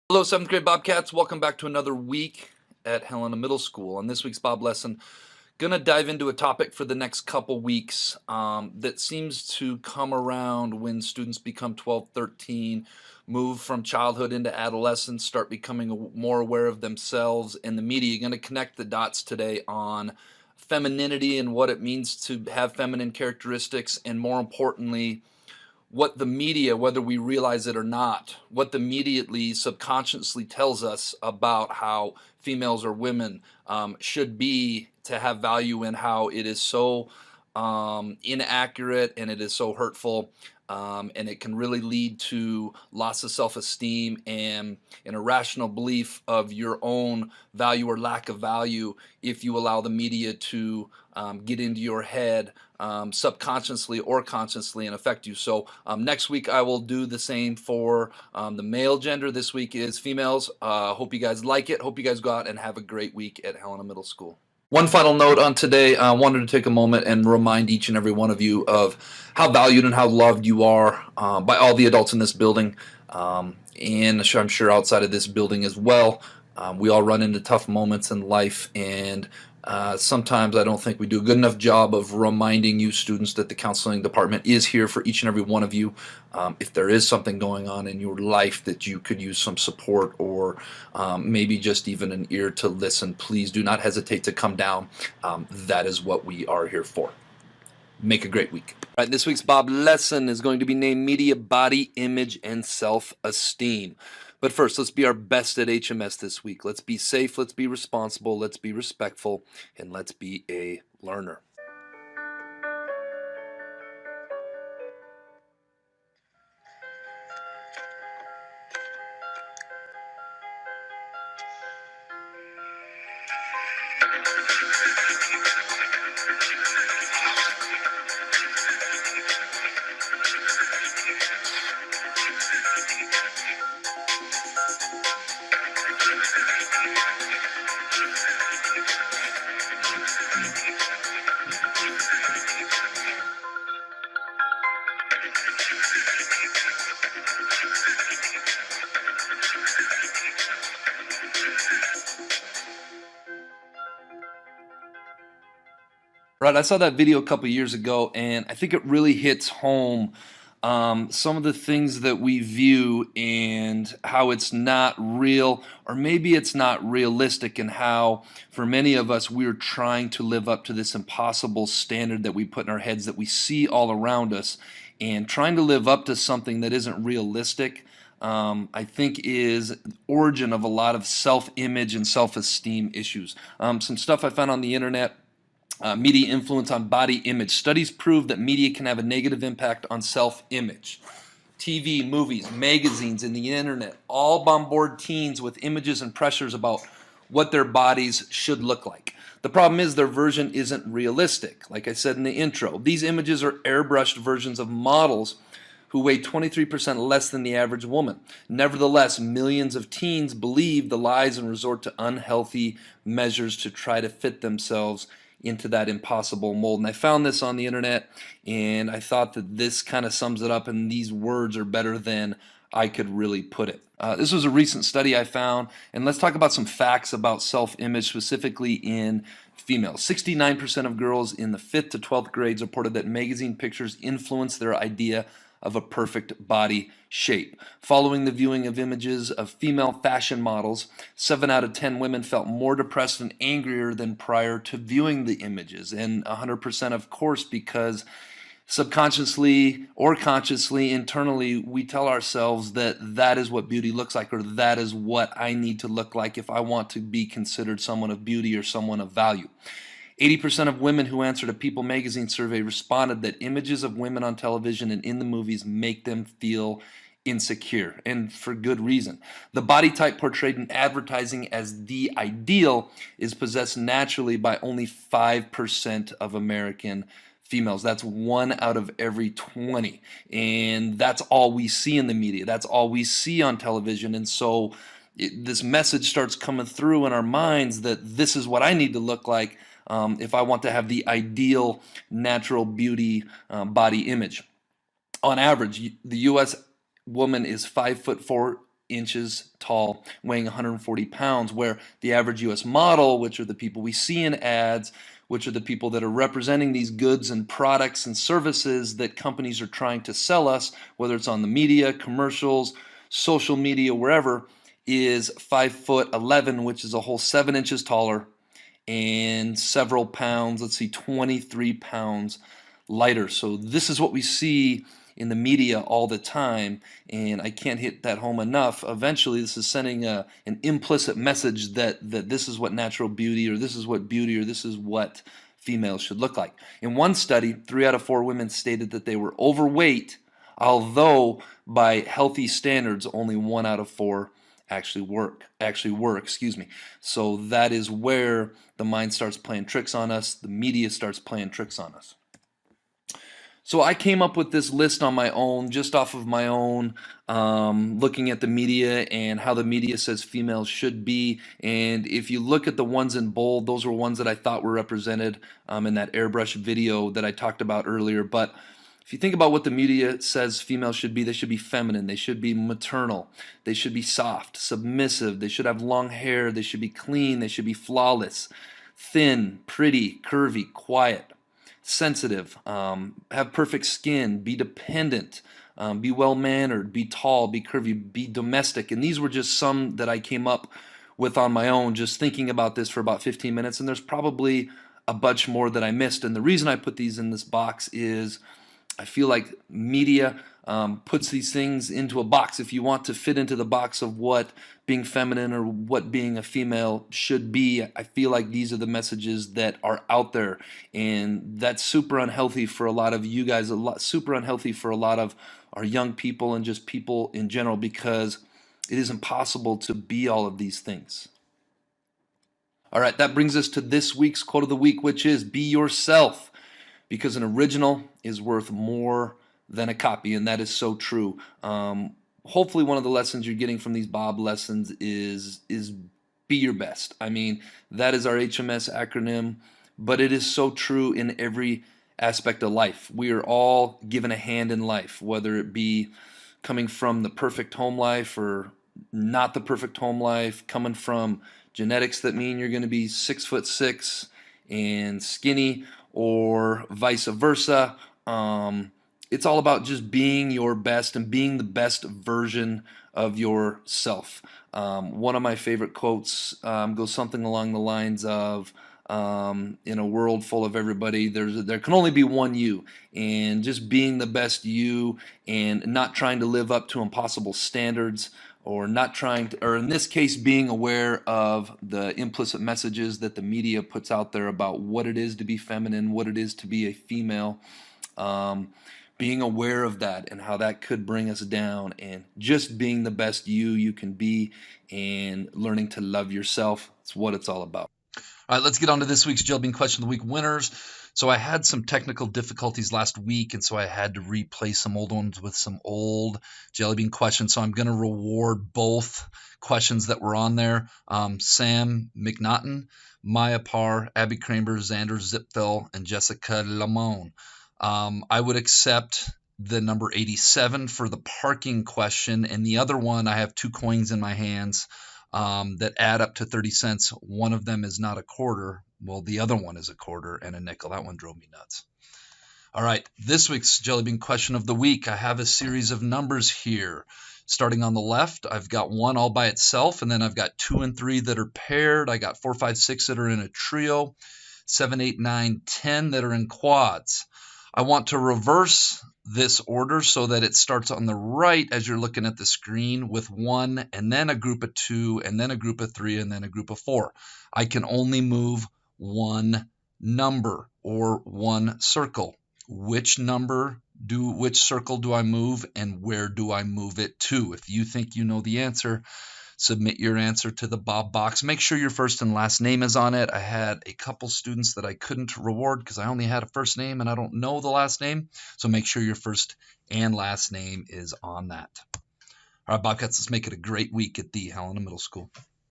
Hello, 7th grade Bobcats. Welcome back to another week at Helena Middle School. On this week's Bob lesson, gonna dive into a topic for the next couple weeks that seems to come around when students become 12, 13, move from childhood into adolescence, start becoming more aware of themselves and the media. You're gonna connect the dots today on femininity and what it means to have feminine characteristics, and more importantly, what the media, whether we realize it or not, what the media at least subconsciously tells us about how females or women should be to have value, and how it is so inaccurate and it is so hurtful. And it can really lead to loss of self-esteem and an irrational belief of your own value or lack of value if you allow the media to get into your head subconsciously or consciously and affect you. So next week I will do the same for the male gender. This week is females. Hope you guys like it. Hope you guys go out and have a great week at Helena Middle School. One final note on today, I wanted to take a moment and remind each and every one of you of how valued and how loved you are by all the adults in this building, and I'm sure outside of this building as well. We all run into tough moments in life, and sometimes I don't think we do a good enough job of reminding you students that the counseling department is here for each and every one of you. If there is something going on in your life that you could use some support, or maybe just even an ear to listen, please do not hesitate to come down. That is what we are here for. Make a great week. All right, this week's Bob lesson is going to be named Media, Body, Image, and Self-Esteem. But first, let's be our best at HMS this week. Let's be safe, let's be responsible, let's be respectful, and let's be a learner. Right, I saw that video a couple years ago, and I think it really hits home some of the things that we view and how it's not real, or maybe it's not realistic, and how for many of us we're trying to live up to this impossible standard that we put in our heads that we see all around us, and trying to live up to something that isn't realistic. I think is origin of a lot of self-image and self-esteem issues. Some stuff I found on the internet. Media influence on body image. Studies prove that media can have a negative impact on self-image. TV, movies, magazines, and the internet all bombard teens with images and pressures about what their bodies should look like. The problem is their version isn't realistic. Like I said in the intro, these images are airbrushed versions of models who weigh 23% less than the average woman. Nevertheless, millions of teens believe the lies and resort to unhealthy measures to try to fit themselves into that impossible mold. And I found this on the internet, and I thought that this kind of sums it up, and these words are better than I could really put it. This was a recent study I found, and let's talk about some facts about self-image, specifically in females. 69% of girls in the 5th to 12th grades reported that magazine pictures influence their idea of a perfect body shape. Following the viewing of images of female fashion models, 7 out of 10 women felt more depressed and angrier than prior to viewing the images. And 100% of course, because subconsciously or consciously, internally, we tell ourselves that that is what beauty looks like, or that is what I need to look like if I want to be considered someone of beauty or someone of value. 80% of women who answered a People magazine survey responded that images of women on television and in the movies make them feel insecure, and for good reason. The body type portrayed in advertising as the ideal is possessed naturally by only 5% of American females. That's 1 out of every 20, and that's all we see in the media. That's all we see on television. And so this message starts coming through in our minds that this is what I need to look like if I want to have the ideal natural beauty body image. On average, the U.S. woman is 5'4" inches tall, weighing 140 pounds, where the average US model, which are the people we see in ads, which are the people that are representing these goods and products and services that companies are trying to sell us, whether it's on the media, commercials, social media, wherever, is 5'11", which is a whole 7 inches taller and several pounds, let's see, 23 pounds lighter. So this is what we see in the media all the time, and I can't hit that home enough. Eventually, this is sending an implicit message that this is what natural beauty, or this is what beauty, or this is what females should look like. In one study, 3 out of 4 women stated that they were overweight, although by healthy standards, only 1 out of 4 actually were, excuse me. So that is where the mind starts playing tricks on us, the media starts playing tricks on us. So I came up with this list on my own, just off of my own, looking at the media and how the media says females should be. And if you look at the ones in bold, those were ones that I thought were represented in that airbrush video that I talked about earlier. But if you think about what the media says females should be, they should be feminine, they should be maternal, they should be soft, submissive, they should have long hair, they should be clean, they should be flawless, thin, pretty, curvy, quiet, sensitive, have perfect skin, be dependent, be well-mannered, be tall, be curvy, be domestic. And these were just some that I came up with on my own, just thinking about this for about 15 minutes. And there's probably a bunch more that I missed. And the reason I put these in this box is I feel like media puts these things into a box. If you want to fit into the box of what being feminine or what being a female should be, I feel like these are the messages that are out there, and that's super unhealthy for a lot of you guys, super unhealthy for a lot of our young people and just people in general, because it is impossible to be all of these things. All right, that brings us to this week's quote of the week, which is be yourself, because an original is worth more than a copy, and that is so true. Hopefully one of the lessons you're getting from these Bob lessons is be your best. I mean, that is our HMS acronym, but it is so true in every aspect of life. We are all given a hand in life, whether it be coming from the perfect home life or not the perfect home life, coming from genetics that mean you're going to be 6'6" and skinny, or vice versa. It's all about just being your best and being the best version of yourself. One of my favorite quotes goes something along the lines of, in a world full of everybody, there can only be one you, and just being the best you and not trying to live up to impossible standards, or not trying to, or in this case, being aware of the implicit messages that the media puts out there about what it is to be feminine, what it is to be a female. Being aware of that and how that could bring us down, and just being the best you can be, and learning to love yourself. That's what it's all about. All right, let's get on to this week's Jelly Bean Question of the Week winners. So I had some technical difficulties last week, and so I had to replace some old ones with some old Jelly Bean questions. So I'm going to reward both questions that were on there. Sam McNaughton, Maya Parr, Abby Kramer, Xander Zipfel, and Jessica Lamone. I would accept the number 87 for the parking question, and the other one, I have 2 coins in my hands that add up to 30 cents. One of them is not a quarter. Well, the other one is a quarter and a nickel. That one drove me nuts. All right, this week's Jelly Bean Question of the Week. I have a series of numbers here. Starting on the left, I've got 1 all by itself, and then I've got 2 and 3 that are paired. I got 4, 5, 6 that are in a trio, 7, 8, 9, 10 that are in quads. I want to reverse this order so that it starts on the right as you're looking at the screen, with 1 and then a group of 2 and then a group of 3 and then a group of 4. I can only move 1 number or 1 circle. Which circle do I move, and where do I move it to? If you think you know the answer, submit your answer to the Bob box. Make sure your first and last name is on it. I had a couple students that I couldn't reward because I only had a first name and I don't know the last name. So make sure your first and last name is on that. All right, Bobcats, let's make it a great week at the Helena Middle School.